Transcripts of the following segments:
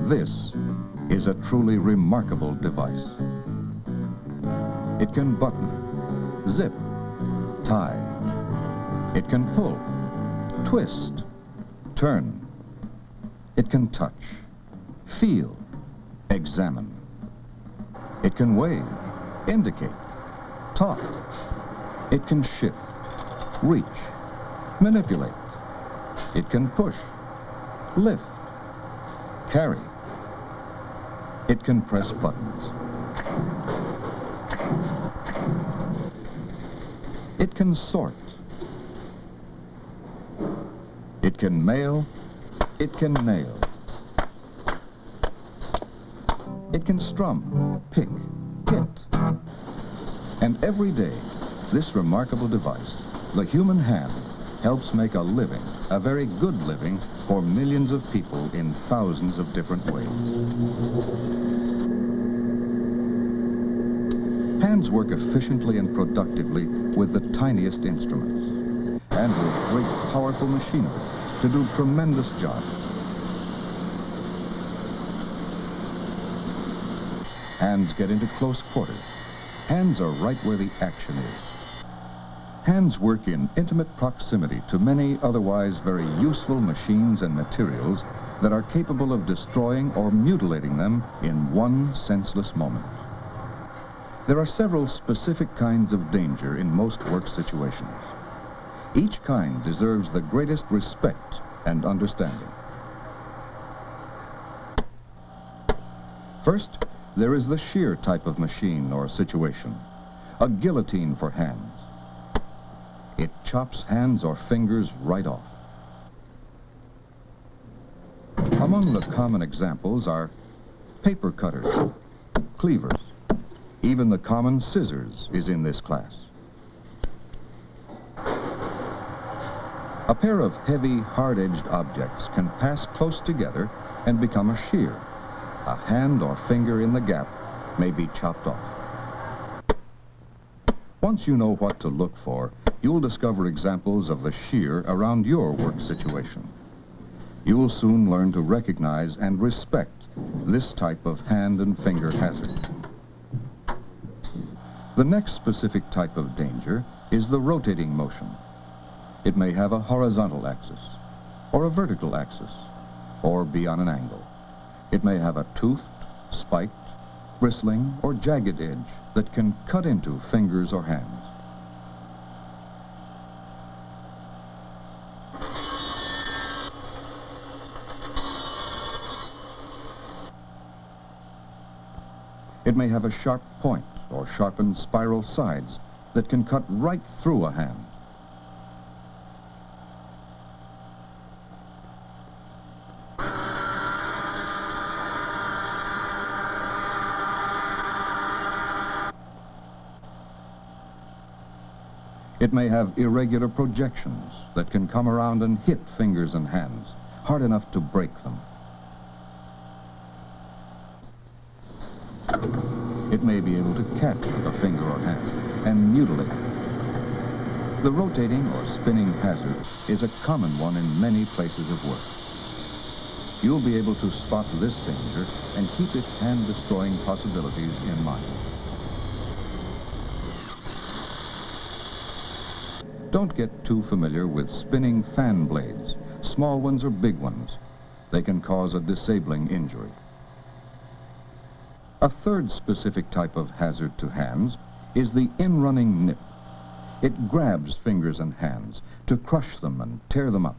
This is a truly remarkable device. It can button, zip, tie. It can pull, twist, turn. It can touch, feel, examine. It can wave, indicate, talk. It can shift, reach, manipulate. It can push, lift, carry. It can press buttons. It can sort. It can mail. It can nail. It can strum, pick, hint. And every day, this remarkable device, the human hand, helps make a living, a very good living, for millions of people in thousands of different ways. Hands work efficiently and productively with the tiniest instruments and with great, powerful machinery to do tremendous jobs. Hands get into close quarters. Hands are right where the action is. Hands work in intimate proximity to many otherwise very useful machines and materials that are capable of destroying or mutilating them in one senseless moment. There are several specific kinds of danger in most work situations. Each kind deserves the greatest respect and understanding. First, there is the shear type of machine or situation, a guillotine for hands. It chops hands or fingers right off. Among the common examples are paper cutters, cleavers. Even the common scissors is in this class. A pair of heavy, hard-edged objects can pass close together and become a shear. A hand or finger in the gap may be chopped off. Once you know what to look for, you'll discover examples of the shear around your work situation. You'll soon learn to recognize and respect this type of hand and finger hazard. The next specific type of danger is the rotating motion. It may have a horizontal axis, or a vertical axis, or be on an angle. It may have a toothed, spiked, bristling, or jagged edge that can cut into fingers or hands. It may have a sharp point or sharpened spiral sides that can cut right through a hand. It may have irregular projections that can come around and hit fingers and hands, hard enough to break them. It may be able to catch a finger or hand and mutilate it. The rotating or spinning hazard is a common one in many places of work. You'll be able to spot this danger and keep its hand-destroying possibilities in mind. Don't get too familiar with spinning fan blades, small ones or big ones. They can cause a disabling injury. A third specific type of hazard to hands is the in-running nip. It grabs fingers and hands to crush them and tear them up.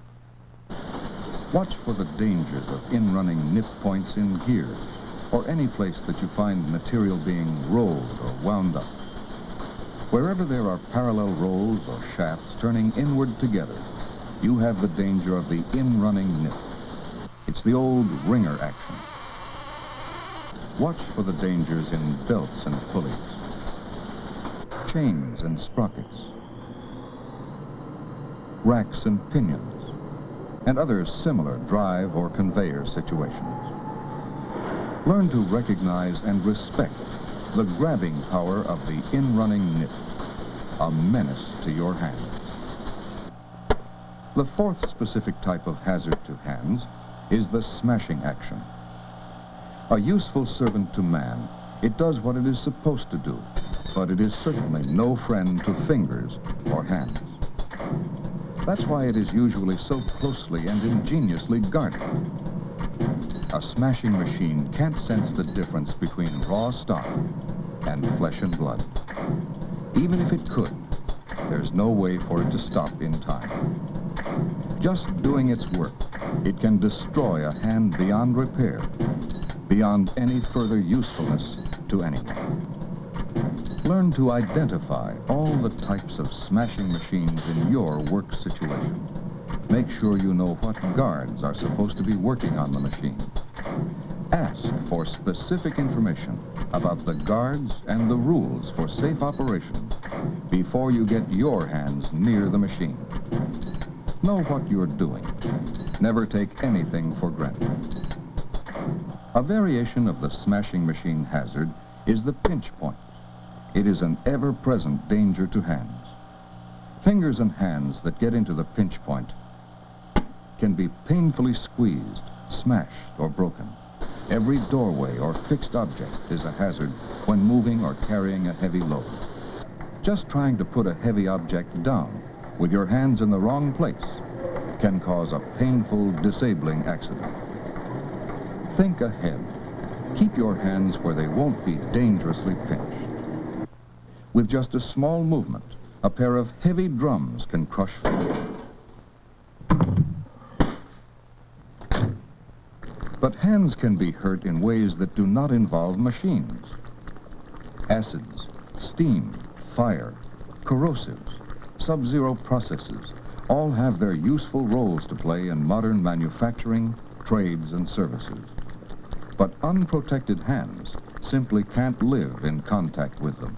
Watch for the dangers of in-running nip points in gears or any place that you find material being rolled or wound up. Wherever there are parallel rolls or shafts turning inward together, you have the danger of the in-running nip. It's the old ringer action. Watch for the dangers in belts and pulleys, chains and sprockets, racks and pinions, and other similar drive or conveyor situations. Learn to recognize and respect the grabbing power of the in-running nip, a menace to your hands. The fourth specific type of hazard to hands is the smashing action. A useful servant to man, it does what it is supposed to do, but it is certainly no friend to fingers or hands. That's why it is usually so closely and ingeniously guarded. A smashing machine can't sense the difference between raw stock and flesh and blood. Even if it could, there's no way for it to stop in time. Just doing its work, it can destroy a hand beyond repair, beyond any further usefulness to anyone. Learn to identify all the types of smashing machines in your work situation. Make sure you know what guards are supposed to be working on the machine. Ask for specific information about the guards and the rules for safe operation before you get your hands near the machine. Know what you're doing. Never take anything for granted. A variation of the smashing machine hazard is the pinch point. It is an ever-present danger to hands. Fingers and hands that get into the pinch point can be painfully squeezed, smashed, or broken. Every doorway or fixed object is a hazard when moving or carrying a heavy load. Just trying to put a heavy object down with your hands in the wrong place can cause a painful, disabling accident. Think ahead. Keep your hands where they won't be dangerously pinched. With just a small movement, a pair of heavy drums can crush fingers. But hands can be hurt in ways that do not involve machines. Acids, steam, fire, corrosives, sub-zero processes all have their useful roles to play in modern manufacturing, trades, and services. But unprotected hands simply can't live in contact with them.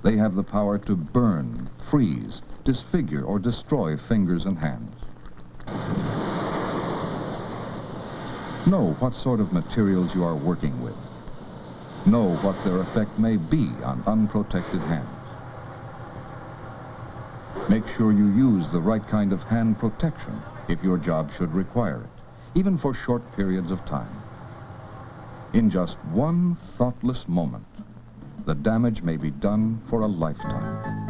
They have the power to burn, freeze, disfigure, or destroy fingers and hands. Know what sort of materials you are working with. Know what their effect may be on unprotected hands. Make sure you use the right kind of hand protection if your job should require it, even for short periods of time. In just one thoughtless moment, the damage may be done for a lifetime.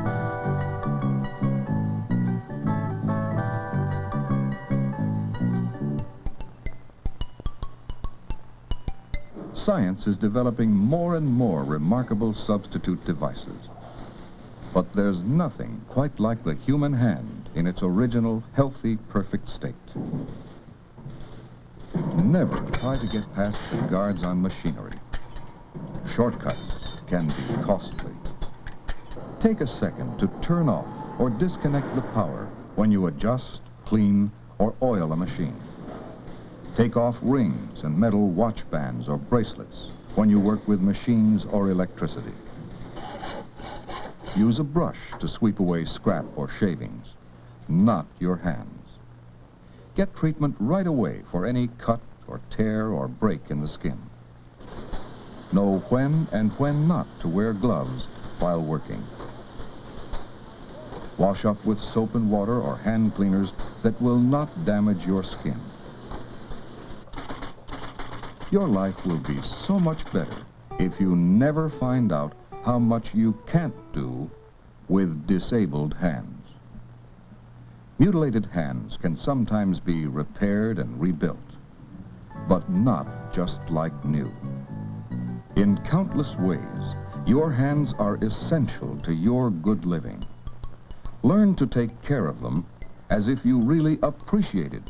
Science is developing more and more remarkable substitute devices. But there's nothing quite like the human hand in its original, healthy, perfect state. Never try to get past the guards on machinery. Shortcuts can be costly. Take a second to turn off or disconnect the power when you adjust, clean, or oil a machine. Take off rings and metal watch bands or bracelets when you work with machines or electricity. Use a brush to sweep away scrap or shavings, not your hands. Get treatment right away for any cut or tear or break in the skin. Know when and when not to wear gloves while working. Wash up with soap and water or hand cleaners that will not damage your skin. Your life will be so much better if you never find out how much you can't do with disabled hands. Mutilated hands can sometimes be repaired and rebuilt, but not just like new. In countless ways, your hands are essential to your good living. Learn to take care of them as if you really appreciated